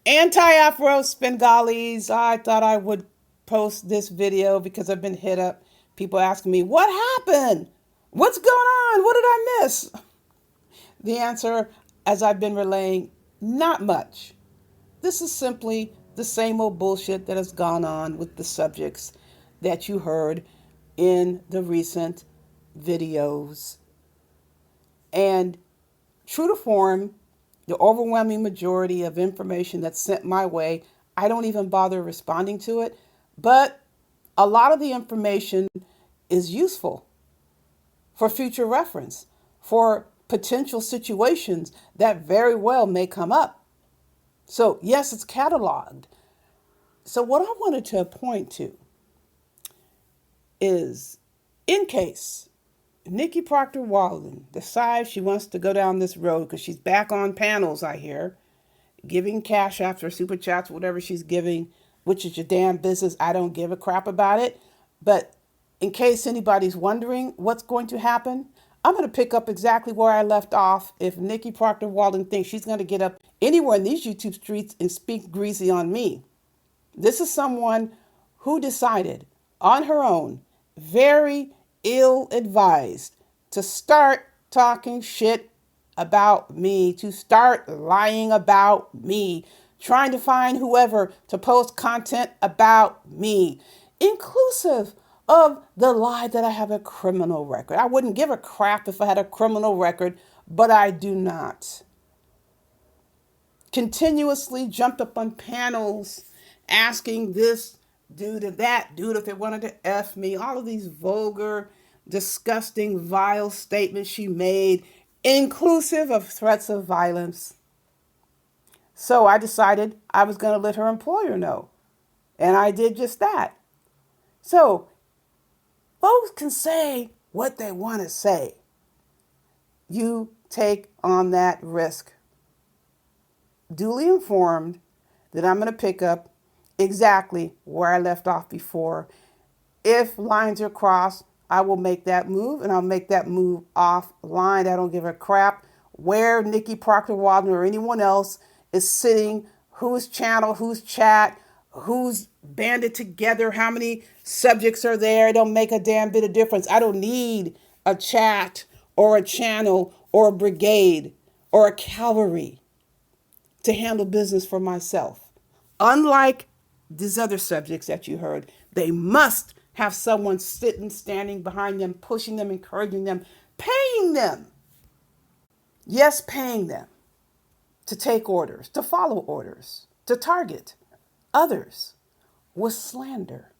Anti-Afro Spengalis. I thought I would post this video because I've been hit up. People asking me, what happened? What's going on? What did I miss? The answer, as I've been relaying, not much. This is simply the same old bullshit that has gone on with the subjects that you heard in the recent videos. And true to form, the overwhelming majority of information that's sent my way, I don't even bother responding to it. But a lot of the information is useful for future reference, for potential situations that very well may come up. So, yes, it's cataloged. So, what I wanted to point to is in case Nikki Proctor Walden decides she wants to go down this road because she's back on panels, I hear, giving cash after super chats, whatever she's giving, which is your damn business. I don't give a crap about it. But in case anybody's wondering what's going to happen, I'm going to pick up exactly where I left off. If Nikki Proctor Walden thinks she's going to get up anywhere in these YouTube streets and speak greasy on me, this is someone who decided on her own, very ill advised, to start talking shit about me, to start lying about me, trying to find whoever to post content about me, inclusive of the lie that I have a criminal record. I wouldn't give a crap if I had a criminal record, but I do not. Continuously jumped up on panels asking this dude and that dude if they wanted to F me. All of these vulgar, disgusting, vile statements she made, inclusive of threats of violence. So I decided I was going to let her employer know. And I did just that. So folks can say what they want to say. You take on that risk. Duly informed that I'm going to pick up exactly where I left off before. If lines are crossed, I will make that move, and I'll make that move offline. I don't give a crap where Nikki Proctor Walden or anyone else is sitting, whose channel, whose chat, who's banded together, how many subjects are there. It don't make a damn bit of difference. I don't need a chat or a channel or a brigade or a cavalry to handle business for myself. Unlike these other subjects that you heard, they must have someone sitting, standing behind them, pushing them, encouraging them, paying them. Yes, paying them to take orders, to follow orders, to target others with slander.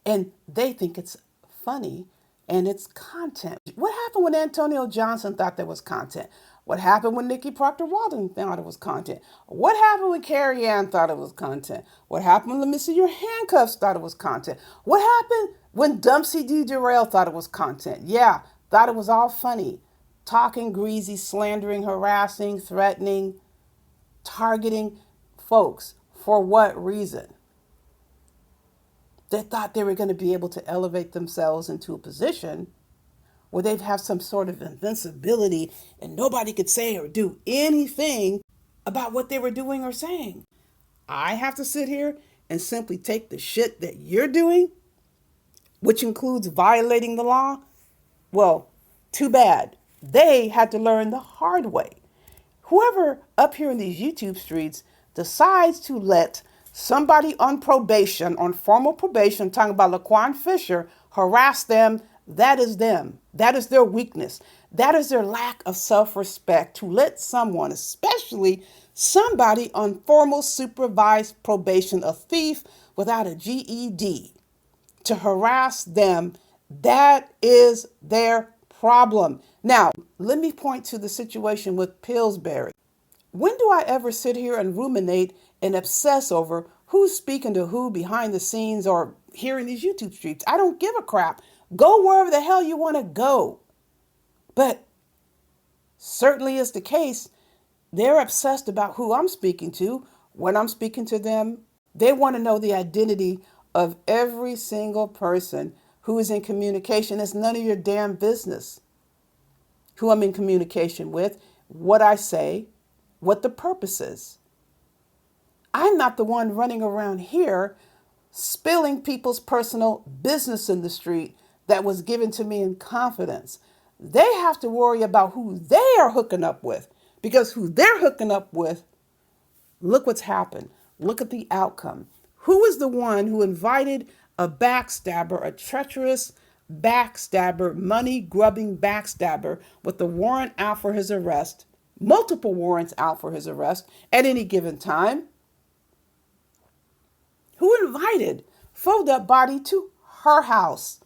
And they think it's funny and it's content. What happened when Antonio Johnson thought there was content? What happened when Nikki Proctor Walden thought it was content? What happened when Carrie Ann thought it was content? What happened when Let Me See Your Handcuffs thought it was content? What happened when Dumpsy D. Durrell thought it was content? Yeah, thought it was all funny. Talking greasy, slandering, harassing, threatening, targeting folks. For what reason? They thought they were going to be able to elevate themselves into a position where they'd have some sort of invincibility and nobody could say or do anything about what they were doing or saying. I have to sit here and simply take the shit that you're doing, which includes violating the law. Well, too bad. They had to learn the hard way. Whoever up here in these YouTube streets decides to let somebody on probation, on formal probation, talking about Laquan Fisher, harass them, that is them. That is their weakness. That is their lack of self-respect to let someone, especially somebody on formal supervised probation, a thief without a GED, to harass them. That is their problem. Now, let me point to the situation with Pillsbury. When do I ever sit here and ruminate and obsess over who's speaking to who behind the scenes or here in these YouTube streets? I don't give a crap. Go wherever the hell you want to go. But certainly is the case. They're obsessed about who I'm speaking to, when I'm speaking to them. They want to know the identity of every single person who is in communication. It's none of your damn business who I'm in communication with, what I say, what the purpose is. I'm not the one running around here spilling people's personal business in the street that was given to me in confidence. They have to worry about who they are hooking up with, because who they're hooking up with, look what's happened. Look at the outcome. Who is the one who invited a backstabber, a treacherous backstabber, money grubbing backstabber with a warrant out for his arrest, multiple warrants out for his arrest at any given time? Who invited Fold Up Body to her house,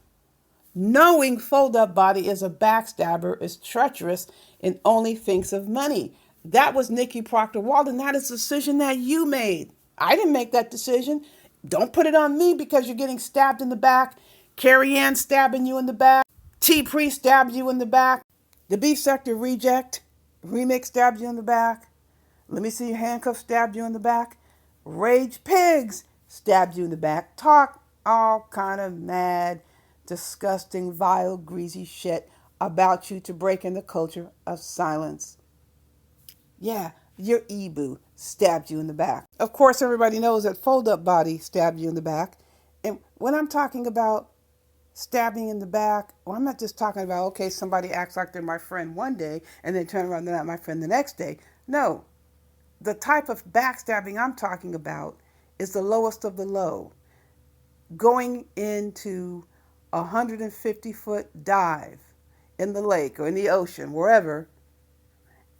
knowing Fold Up Body is a backstabber, is treacherous, and only thinks of money? That was Nikki Proctor Walden. That is a decision that you made. I didn't make that decision. Don't put it on me because you're getting stabbed in the back. Carrie Ann stabbing you in the back. T. Priest stabbed you in the back. The Beef Sector Reject Remix stabbed you in the back. Let me see your handcuffs stabbed you in the back. Rage Pigs stabbed you in the back. Talk all kind of mad, disgusting, vile, greasy shit about you to break in the culture of silence. Yeah, your Ebu stabbed you in the back. Of course, everybody knows that Fold Up Body stabbed you in the back. And when I'm talking about stabbing in the back, well, I'm not just talking about, okay, somebody acts like they're my friend one day and then turn around, they're not my friend the next day. No, the type of backstabbing I'm talking about is the lowest of the low. Going into a 150-foot dive in the lake or in the ocean, wherever,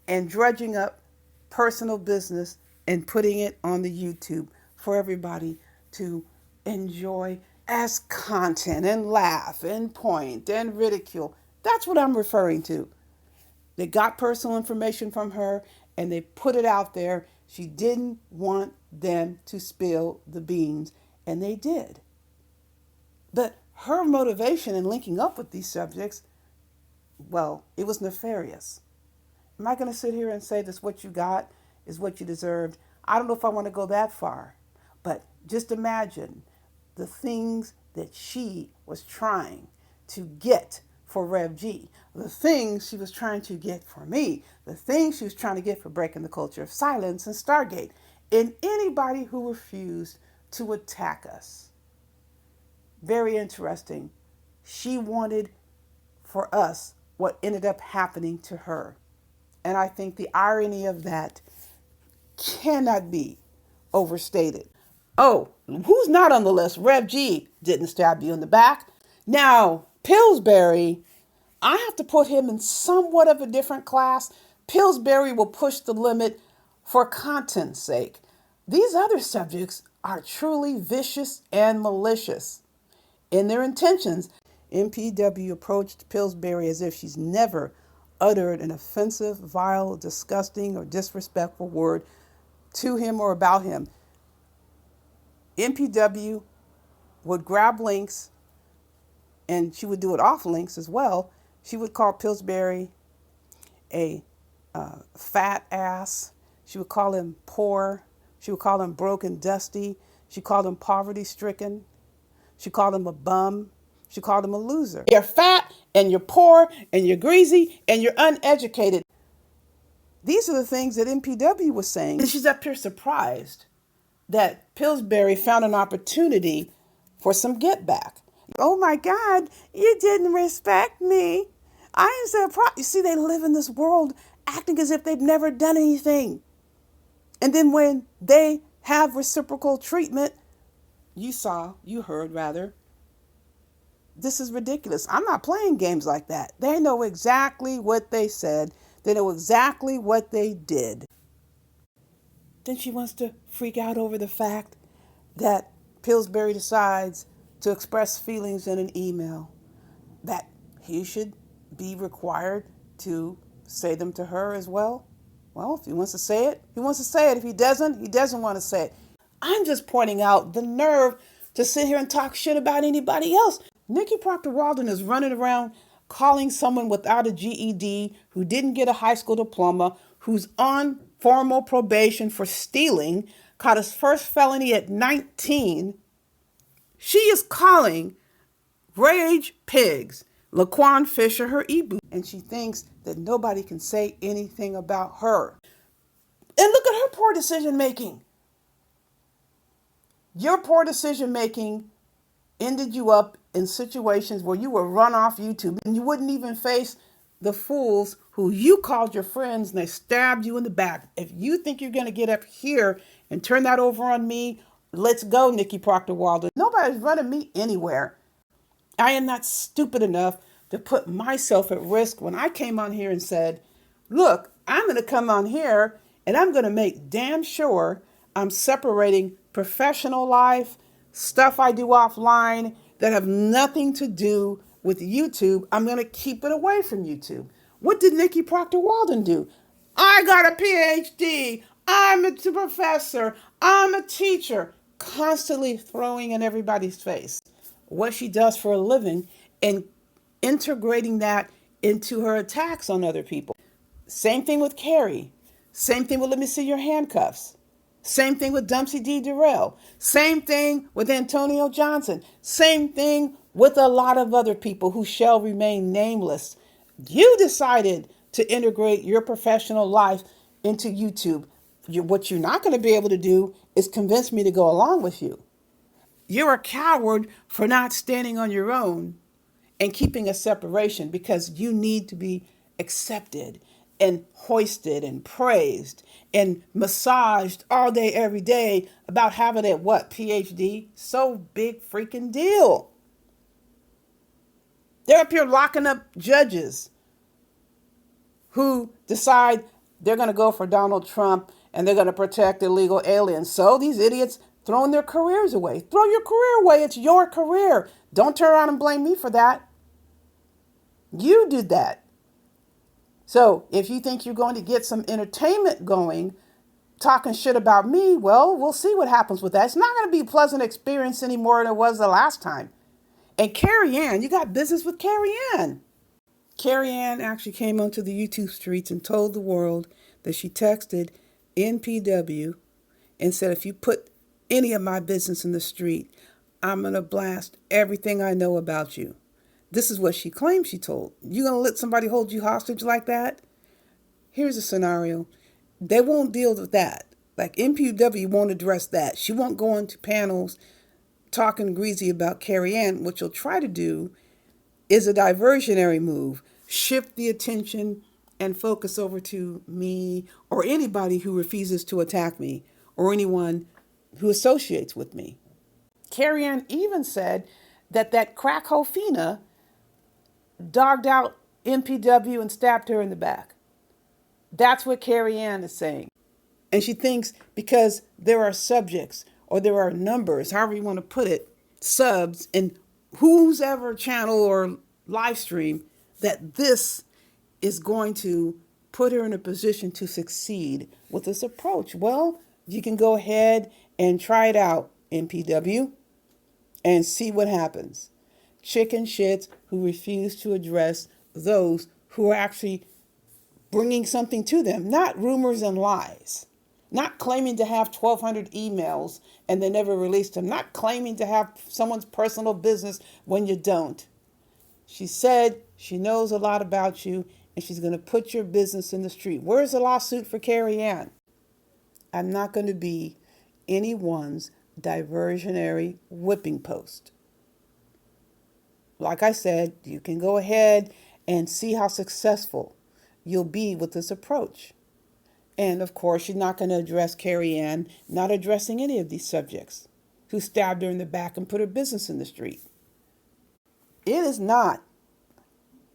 and dredging up personal business and putting it on the YouTube for everybody to enjoy as content and laugh and point and ridicule. That's what I'm referring to. They got personal information from her and they put it out there. She didn't want them to spill the beans, and they did. But her motivation in linking up with these subjects, well, it was nefarious. Am I going to sit here and say this what you got is what you deserved? I don't know if I want to go that far. But just imagine the things that she was trying to get for Rev G, the things she was trying to get for me, the things she was trying to get for breaking the culture of silence and Stargate, and anybody who refused to attack us. Very interesting. She wanted for us what ended up happening to her. And I think the irony of that cannot be overstated. Oh, who's not on the list? Rev G didn't stab you in the back. Now, Pillsbury, I have to put him in somewhat of a different class. Pillsbury will push the limit for content's sake. These other subjects are truly vicious and malicious in their intentions. MPW approached Pillsbury as if she's never uttered an offensive, vile, disgusting, or disrespectful word to him or about him. MPW would grab links, and she would do it off links as well. She would call Pillsbury a fat ass. She would call him poor. She would call him broke and dusty. She called him poverty stricken. She called him a bum. She called him a loser. You're fat and you're poor and you're greasy and you're uneducated. These are the things that MPW was saying. And she's up here surprised that Pillsbury found an opportunity for some get back. Oh my God, you didn't respect me. I am surprised. You see, they live in this world acting as if they've never done anything. And then when they have reciprocal treatment, you heard rather, this is ridiculous. I'm not playing games like that. They know exactly what they said. They know exactly what they did. Then she wants to freak out over the fact that Pillsbury decides to express feelings in an email, that he should be required to say them to her as well. Well, if he wants to say it, he wants to say it. If he doesn't want to say it. I'm just pointing out the nerve to sit here and talk shit about anybody else. Nikki Proctor Walden is running around calling someone without a GED, who didn't get a high school diploma, who's on formal probation for stealing, caught his first felony at 19. She is calling Rage Pigs, Laquan Fisher, her Ebu, and she thinks that nobody can say anything about her. And look at her poor decision making. Your poor decision making ended you up in situations where you were run off YouTube and you wouldn't even face the fools who you called your friends and they stabbed you in the back. If you think you're going to get up here and turn that over on me, let's go, Nikki Proctor Walden. Nobody's running me anywhere. I am not stupid enough to put myself at risk when I came on here and said, look, I'm going to come on here and I'm going to make damn sure I'm separating professional life, stuff I do offline that have nothing to do with YouTube. I'm going to keep it away from YouTube. What did Nikki Proctor Walden do? I got a PhD. I'm a professor. I'm a teacher. Constantly throwing in everybody's face what she does for a living and integrating that into her attacks on other people. Same thing with Carrie. Same thing with Let Me See Your Handcuffs. Same thing with Dumpsy D. Durrell. Same thing with Antonio Johnson. Same thing with a lot of other people who shall remain nameless. You decided to integrate your professional life into YouTube. What you're not going to be able to do is convince me to go along with you. You're a coward for not standing on your own and keeping a separation because you need to be accepted and hoisted and praised and massaged all day, every day about having a what? PhD? So big freaking deal. They're up here locking up judges who decide they're going to go for Donald Trump and they're going to protect illegal aliens. So these idiots throwing their careers away. Throw your career away. It's your career. Don't turn around and blame me for that. You did that. So if you think you're going to get some entertainment going, talking shit about me, well, we'll see what happens with that. It's not going to be a pleasant experience anymore than it was the last time. And Carrie Ann, you got business with Carrie Ann. Carrie Ann actually came onto the YouTube streets and told the world that she texted NPW and said, if you put any of my business in the street, I'm going to blast everything I know about you. This is what she claimed she told. You going to let somebody hold you hostage like that? Here's a scenario. They won't deal with that. Like NPW won't address that. She won't go into panels talking greasy about Carrie Ann. What you'll try to do is a diversionary move. Shift the attention and focus over to me or anybody who refuses to attack me or anyone who associates with me. Carrie Ann even said that crack Hofina dogged out NPW and stabbed her in the back. That's what Carrie Ann is saying. And she thinks because there are subjects or there are numbers, however you want to put it, subs in whose ever channel or live stream, that this is going to put her in a position to succeed with this approach. Well, you can go ahead and try it out, NPW, and see what happens. Chicken shits who refuse to address those who are actually bringing something to them, not rumors and lies, not claiming to have 1,200 emails and they never released them, not claiming to have someone's personal business when you don't. She said she knows a lot about you and she's going to put your business in the street. Where's the lawsuit for Carrie Ann? I'm not going to be anyone's diversionary whipping post. Like I said, you can go ahead and see how successful you'll be with this approach. And of course, you're not going to address Carrie Ann, not addressing any of these subjects who stabbed her in the back and put her business in the street. It is not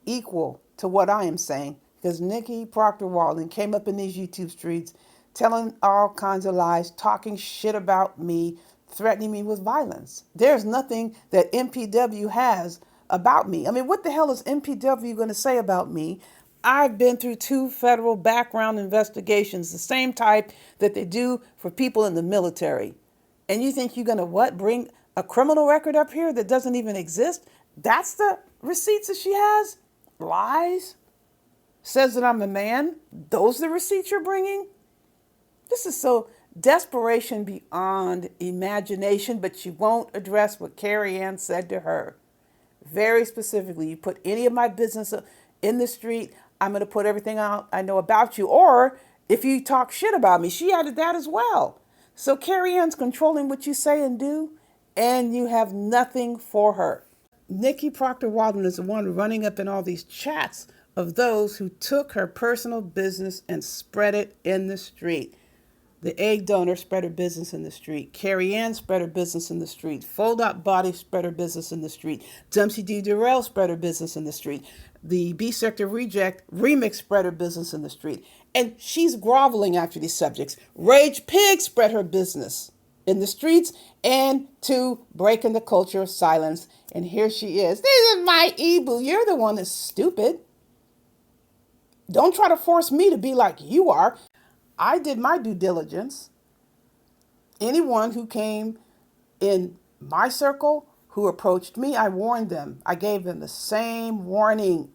equal to what I am saying because Nikki Proctor Walden came up in these YouTube streets telling all kinds of lies, talking shit about me, threatening me with violence. There's nothing that NPW has about me. I mean, what the hell is NPW going to say about me? I've been through 2 federal background investigations, the same type that they do for people in the military. And you think you're going to what? Bring a criminal record up here that doesn't even exist? That's the receipts that she has? Lies? Says that I'm a man? Those are the receipts you're bringing? This is so desperation beyond imagination, but she won't address what Carrie Ann said to her. Very specifically, you put any of my business in the street, I'm going to put everything out I know about you. Or if you talk shit about me, she added that as well. So Carrie Ann's controlling what you say and do, and you have nothing for her. Nikki Proctor Waldman is the one running up in all these chats of those who took her personal business and spread it in the street. The egg donor spread her business in the street. Carrie Ann spread her business in the street. Fold Out Body spread her business in the street. Dempsey D. Durrell spread her business in the street. The B-Sector Reject remix spread her business in the street. And she's groveling after these subjects. Rage Pig spread her business in the streets and to breaking the culture of silence. And here she is. This is my e-boo. You're the one that's stupid. Don't try to force me to be like you are. I did my due diligence. Anyone who came in my circle who approached me, I warned them. I gave them the same warning.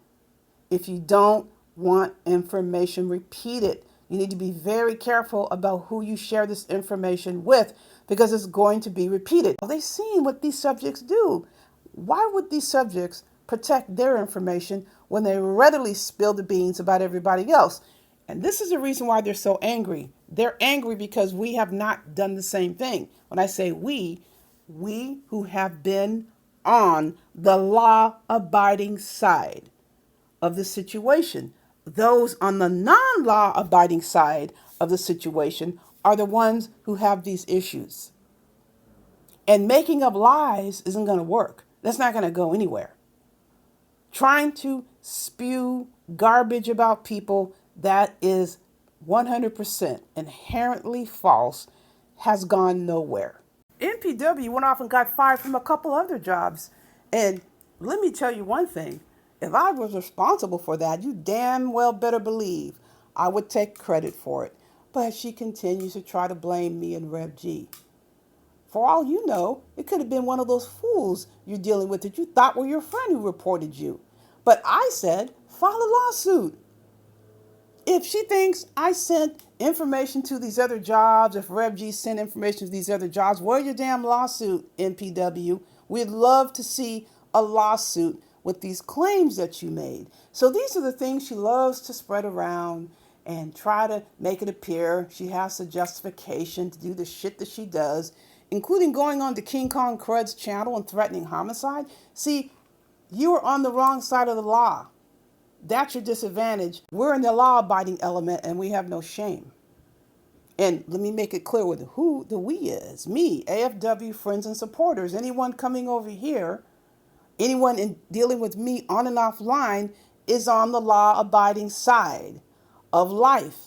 If you don't want information repeated, you need to be very careful about who you share this information with because it's going to be repeated. They've seen what these subjects do. Why would these subjects protect their information when they readily spill the beans about everybody else? And this is the reason why they're so angry. They're angry because we have not done the same thing. When I say we who have been on the law-abiding side of the situation. Those on the non-law abiding side of the situation are the ones who have these issues. And making up lies isn't going to work. That's not going to go anywhere. Trying to spew garbage about people that is 100% inherently false has gone nowhere. NPW went off and got fired from a couple other jobs. And let me tell you one thing. If I was responsible for that, you damn well better believe I would take credit for it. But she continues to try to blame me and Rev G. For all you know, it could have been one of those fools you're dealing with that you thought were your friend who reported you. But I said, file a lawsuit. If she thinks I sent information to these other jobs, if Rev G sent information to these other jobs, where's your damn lawsuit, NPW? We'd love to see a lawsuit with these claims that you made. So these are the things she loves to spread around and try to make it appear she has a justification to do the shit that she does, including going on to King Kong Crud's channel and threatening homicide. See, you are on the wrong side of the law. That's your disadvantage. We're in the law-abiding element and we have no shame. And let me make it clear with who the we is. Me, AFW, friends and supporters. Anyone coming over here, anyone in dealing with me on and offline is on the law-abiding side of life.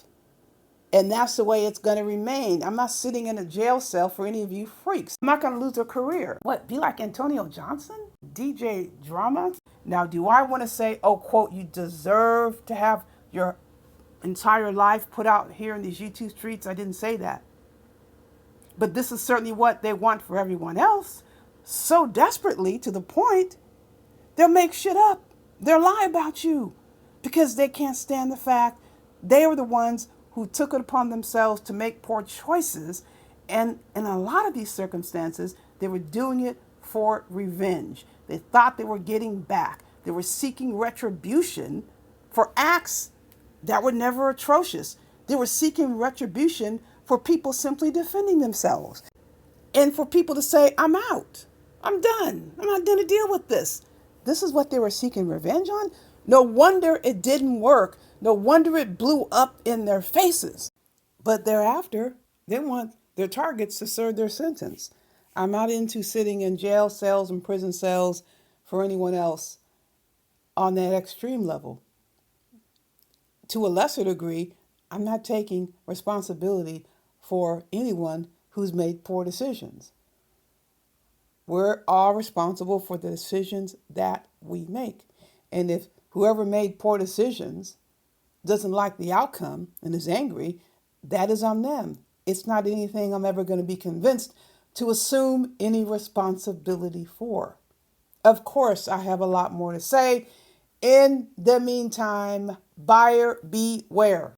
And that's the way it's going to remain. I'm not sitting in a jail cell for any of you freaks. I'm not going to lose a career. What, be like Antonio Johnson? DJ Drama? Now, do I want to say, oh, quote, you deserve to have your entire life put out here in these YouTube streets? I didn't say that. But this is certainly what they want for everyone else. So desperately to the point, they'll make shit up. They'll lie about you because they can't stand the fact they were the ones who took it upon themselves to make poor choices. And in a lot of these circumstances, they were doing it for revenge. They thought they were getting back. They were seeking retribution for acts that were never atrocious. They were seeking retribution for people simply defending themselves. And for people to say, I'm out. I'm done. I'm not going to deal with this. This is what they were seeking revenge on? No wonder it didn't work. No wonder it blew up in their faces. But thereafter, they want their targets to serve their sentence. I'm not into sitting in jail cells and prison cells for anyone else on that extreme level. To a lesser degree, I'm not taking responsibility for anyone who's made poor decisions. We're all responsible for the decisions that we make. And if whoever made poor decisions doesn't like the outcome and is angry, that is on them. It's not anything I'm ever going to be convinced to assume any responsibility for. Of course, I have a lot more to say. In the meantime, buyer beware.